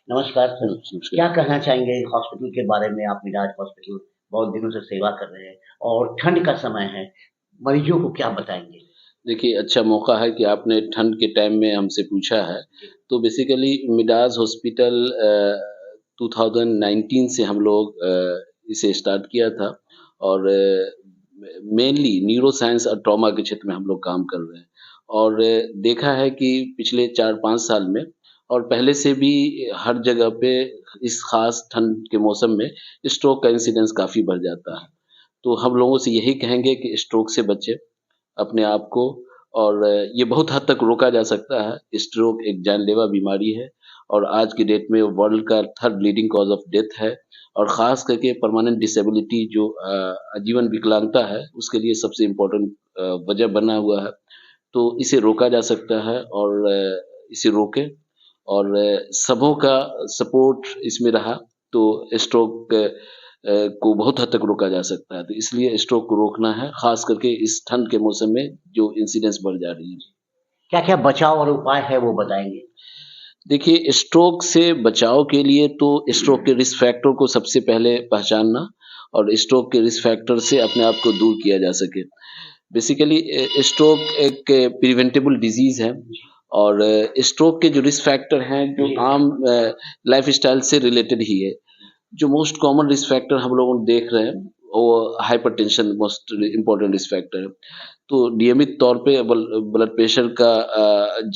नमस्कार सर। नमस्कार। क्या कहना चाहेंगे हॉस्पिटल के बारे में? आप मिराज हॉस्पिटल बहुत दिनों से सेवा कर रहे हैं और ठंड का समय है, मरीजों को क्या बताएँगे? देखिए, अच्छा मौका है कि आपने ठंड के टाइम में हमसे पूछा है। जी, तो बेसिकली मिडास हॉस्पिटल 2019 से हम लोग इसे स्टार्ट किया था और मेनली न्यूरो साइंस और ट्रॉमा के क्षेत्र में हम लोग काम कर रहे हैं। और देखा है कि पिछले 4-5 साल में और पहले से भी हर जगह पे इस ख़ास ठंड के मौसम में स्ट्रोक का इंसिडेंस काफ़ी बढ़ जाता है। तो हम लोगों से यही कहेंगे कि स्ट्रोक से बचें अपने आप को और ये बहुत हद तक रोका जा सकता है। स्ट्रोक एक जानलेवा बीमारी है और आज की डेट में वर्ल्ड का third leading cause of death है और ख़ास करके परमानेंट डिसेबिलिटी जो आजीवन विकलांगता है, उसके लिए सबसे इम्पोर्टेंट वजह बना हुआ है। तो इसे रोका जा सकता है और इसे रोकें और सबों का सपोर्ट इसमें रहा तो स्ट्रोक को बहुत हद तक रोका जा सकता है। तो इसलिए स्ट्रोक को रोकना है, ख़ास करके इस ठंड के मौसम में जो इंसिडेंस बढ़ जा रही है। क्या-क्या बचाव और उपाय है वो बताएँगे? देखिए, स्ट्रोक से बचाव के लिए तो स्ट्रोक के रिस्क फैक्टर को सबसे पहले पहचानना और स्ट्रोक के रिस्क फैक्टर से अपने आप को दूर किया जा सके। बेसिकली स्ट्रोक एक प्रिवेंटेबल डिज़ीज़ है और स्ट्रोक के जो रिस्क फैक्टर हैं, जो जी, आम लाइफ़स्टाइल से रिलेटेड ही है। जो मोस्ट कॉमन रिस्क फैक्टर हम लोग देख रहे हैं, वो hypertension most important risk factor है। तो नियमित तौर पे ब्लड प्रेशर का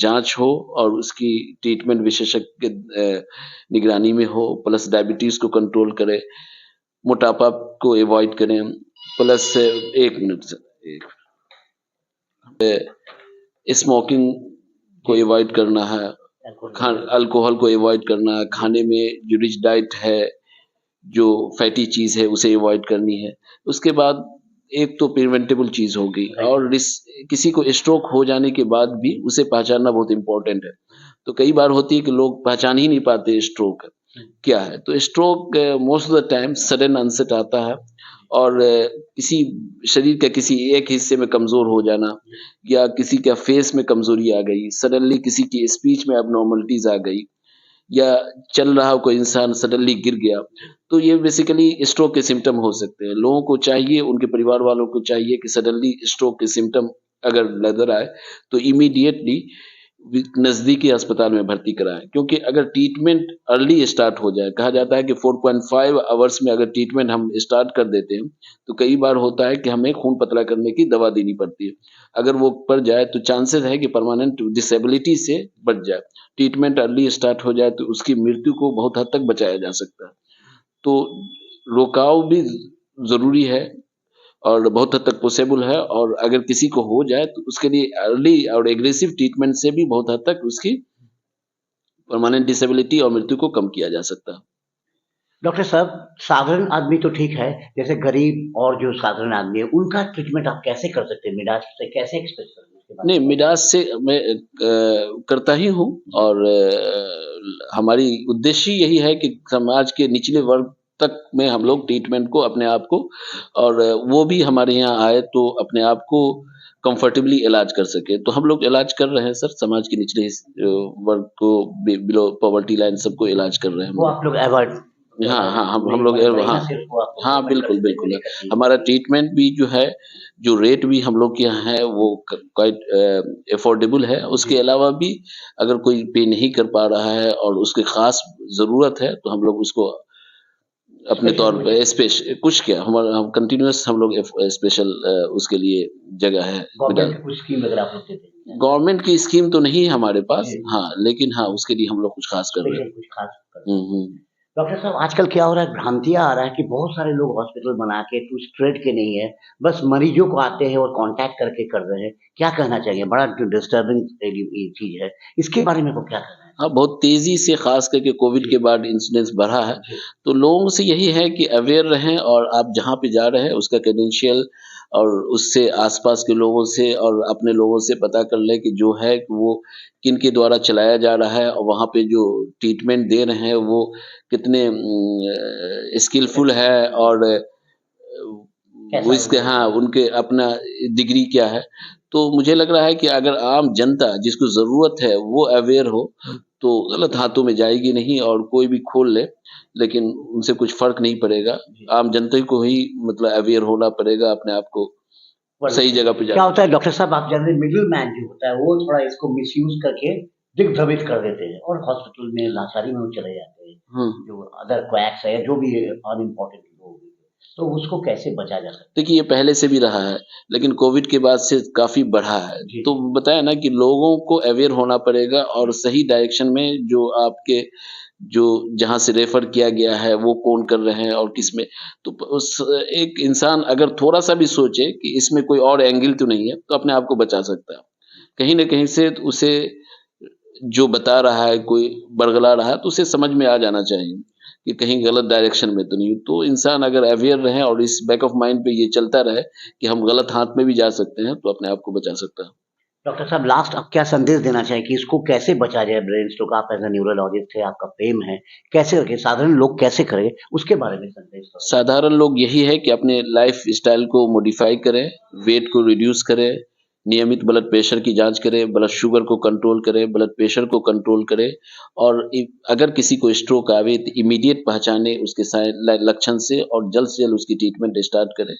जाँच हो और उसकी ट्रीटमेंट विशेषज्ञ निगरानी में हो, प्लस डायबिटीज़ को कंट्रोल करें, मोटापा को अवॉइड करें, प्लस 1 मिनट सर, एक स्मोकिंग को जी, अवॉइड करना है, अल्कोहल खा वगैरह। अल्कोहल को अवॉइड करना है, जी, खाने में जो रिच डाइट है, जो फैटी चीज़ है उसे अवॉइड करनी है। उसके बाद एक तो प्रिवेंटेबल चीज़ हो गई राइट, और किसी को स्ट्रोक हो जाने के बाद भी उसे पहचानना बहुत इम्पोर्टेंट है। तो कई बार होती है कि लोग पहचान ही नहीं पाते स्ट्रोक हुँ, क्या है। तो stroke most of the time sudden onset आता है और किसी शरीर के किसी एक हिस्से में कमज़ोर हो जाना जी, या किसी का फेस में कमज़ोरी आ गई, सडनली किसी की स्पीच में एब्नॉर्मलिटीज़ आ गई या चल रहा हो कोई इंसान सडनली गिर गया, जी, तो ये बेसिकली स्ट्रोक के सिम्पटम हो सकते हैं। लोगों को चाहिए, उनके परिवार वालों को चाहिए कि सडनली स्ट्रोक के सिम्पटम अगर नज़र आए, तो इमीडिएटली नज़दीकी अस्पताल में भर्ती कराएँ। क्योंकि अगर ट्रीटमेंट अर्ली स्टार्ट हो जाए, कहा जाता है कि 4.5 आवर्स में अगर ट्रीटमेंट हम स्टार्ट कर देते हैं, तो कई बार होता है कि हमें खून पतला करने की दवा देनी पड़ती है। अगर वो पड़ जाए तो चांसेस है कि परमानेंट डिसेबिलिटी से बच जाए। ट्रीटमेंट अर्ली स्टार्ट हो जाए तो उसकी मृत्यु को बहुत हद तक बचाया जा सकता है। तो रोकाव भी ज़रूरी है और बहुत हद तक पॉसिबल है और अगर किसी को हो जाए तो उसके लिए अर्ली और एग्रेसिव ट्रीटमेंट से भी बहुत हद तक उसकी परमानेंट डिसेबिलिटी और मृत्यु को कम किया जा सकता है। डॉक्टर साहब, साधारण आदमी तो ठीक है, जैसे गरीब और जो साधारण आदमी है, उनका ट्रीटमेंट आप कैसे कर सकते हैं? मिडास से कैसे एक्सपेक्ट करेंगे? उसके बारे नहीं, में थोड़ा मिडास से मैं करता ही हूँ जी, और हमारी उद्देश्य यही है कि समाज के निचले वर्ग तक में हम लोग ट्रीटमेंट को अपने आप को और वो भी हमारे यहाँ आए तो अपने आप को कंफर्टेबली इलाज कर सके। तो हम लोग इलाज कर रहे हैं सर, समाज के निचले वर्ग को बिलो पॉवर्टी लाइन सबको इलाज कर रहे हैं हम वो लोग। आप लोग अवॉइड हाँ, हाँ, हम नहीं लोग मतलब वही ना हाँ, सिर्फ़ वो आपको हाँ, प्रोवाइड कर बिल्कुल, देते हैं, कोई बिल्कुल। दिक्कत नहीं हमारा ट्रीटमेंट भी जो है, जो रेट भी हम लोग के यहाँ है वो क्वाइट अफोर्डेबल है। उसके जी, अलावा भी अगर कोई पे नहीं कर पा रहा है और उसकी ख़ास ज़रूरत है, तो हम लोग उसको अपने स्पेशल तौर कुछ पे कुछ क्या हमारा हम कंटीन्यूअस हम लोग स्पेशल उसके लिए जगह है मिला गवर्नमेंट की कुछ स्कीम वगैरह आप लोग देते हैं क्या? गवर्नमेंट की स्कीम तो नहीं है हमारे पास, जी, हाँ, लेकिन हाँ, उसके लिए हम लोग कुछ ख़ास कर रहे स्पेशल हैं। कुछ खास करते हुँ, हैं। हुँ। डॉक्टर साहब आजकल क्या हो रहा है भ्रांतियाँ आ रहा है कि बहुत सारे लोग हॉस्पिटल बना के कुछ ट्रेड के नहीं है, बस मरीजों को आते हैं और कॉन्टैक्ट करके कर रहे हैं। क्या कहना चाहिए? बड़ा डिस्टर्बिंग ये चीज़ है। इसके बारे में आपको क्या कहना है? हाँ, बहुत तेज़ी से ख़ास करके कोविड जी, के बाद इंसिडेंस बढ़ा है। जी, तो लोगों से यही है कि अवेयर रहें और आप जहाँ पे जा रहे हैं उसका क्रेडेंशियल और उससे आस-पास के लोगों से और अपने लोगों से पता कर लें कि जो है कि वो किनके द्वारा चलाया जा रहा है और वहाँ पे जो ट्रीटमेंट दे रहे हैं वो कितने स्किलफुल है और वो कैसा इसके हाँ, उनके अपना डिग्री क्या है। तो मुझे लग रहा है कि अगर आम जनता जिसको ज़रूरत है वो अवेयर हो, तो गलत हाथों में जाएगी नहीं और कोई भी खोल ले, लेकिन उनसे कुछ फ़र्क नहीं पड़ेगा। जी। आम जनता को ही मतलब अवेयर होना पड़ेगा, अपने आप को सही जगह पे क्या जाना होता है डॉक्टर साहब, आप जानते हैं मिडिल मैन जो होता है वो थोड़ा इसको मिसयूज करके दिग्भ्रमित कर देते हैं और हॉस्पिटल में लाचारी में वो चले जाते हैं, हुँ। जो अदर क्वैक्स है जो भी अनइम्पोर्टेंट लोग हैं। तो उसको कैसे बचा जा सकता देखिए, ये पहले से भी रहा है, लेकिन कोविड के बाद से काफ़ी बढ़ा है। जी, तो जी। बताया ना कि लोगों को अवेयर होना पड़ेगा और सही डायरेक्शन में जो आपके जो जहाँ से रेफ़र किया गया है, वो कौन कर रहे हैं और किसमें तो प उस एक इंसान अगर थोड़ा-सा भी सोचे कि इसमें कोई और एंगल तो नहीं है, तो अपने आप को बचा सकता है। कहीं न कहीं से उसे जो बता रहा है, कोई बरगला रहा है, तो उसे समझ में आ जाना चाहिए कि कहीं गलत डायरेक्शन में तो नहीं हूँ। तो इंसान अगर अवेयर रहे और इस बैक ऑफ माइंड पे ये चलता रहे कि हम गलत हाथ में भी जा सकते हैं, तो अपने आप को बचा सकता है। डॉक्टर साहब लास्ट आप क्या संदेश देना चाहें कि इसको कैसे बचा जाए ब्रेन स्ट्रोक? आप एज़ अ न्यूरोलॉजिस्ट है, आपका फ़ेम है, कैसे करके साधारण लोग कैसे करें? उसके बारे में संदेश थोड़ा। साधारण लोग यही है कि अपने लाइफ़स्टाइल को मॉडिफ़ाई करें, वेट को रिड्यूस करें, नियमित ब्लड प्रेशर की जाँच करें, ब्लड शुगर को कंट्रोल करें, ब्लड प्रेशर को कंट्रोल करें और अगर किसी को स्ट्रोक आवे तो इमीडिएट पहचाने उसके लक्षण से और जल्द से जल्द उसकी ट्रीटमेंट स्टार्ट करें।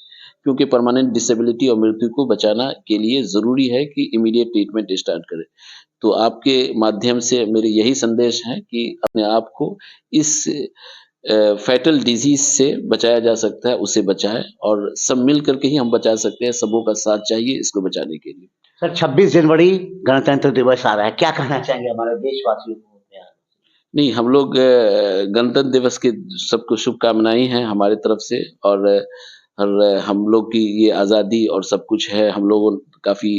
क्योंकि परमानेंट डिसेबिलिटी और मृत्यु को बचाना के लिए ज़रूरी है कि इमीडिएट ट्रीटमेंट स्टार्ट करें। तो आपके माध्यम से मेरे यही संदेश हैं कि अपने आप को इस फैटल डिज़ीज़ से बचाया जा सकता है, उसे बचाएँ और सब मिल कर के ही हम बचा सकते हैं, सबों का साथ चाहिए इसको बचाने के लिए। सर 26 जनवरी गणतंत्र दिवस आ रहा है, क्या कहना चाहेंगे हमारे देशवासियों को? नहीं, हम लोग गणतंत्र दिवस की सबको शुभकामनाएँ हैं हमारे तरफ से और हम लोग की ये आज़ादी और सब कुछ है, हम लोगों काफ़ी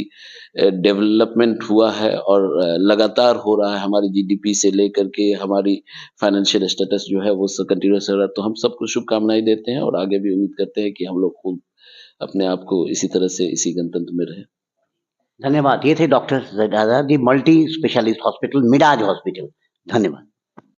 डेवलपमेंट हुआ है और लगातार हो रहा है हमारी जीडीपी से लेकर के हमारी फाइनेंशियल स्टेटस जो है वो सब कंटीन्यूअस हो रहा है। तो हम सबको शुभकामनाएँ देते हैं और आगे भी उम्मीद करते हैं कि हम लोग खूब अपने आप को इसी तरह से इसी गणतंत्र में रहें। धन्यवाद। ये थे doctor Zardari, multi specialist hospital, Miraj hospital. धन्यवाद।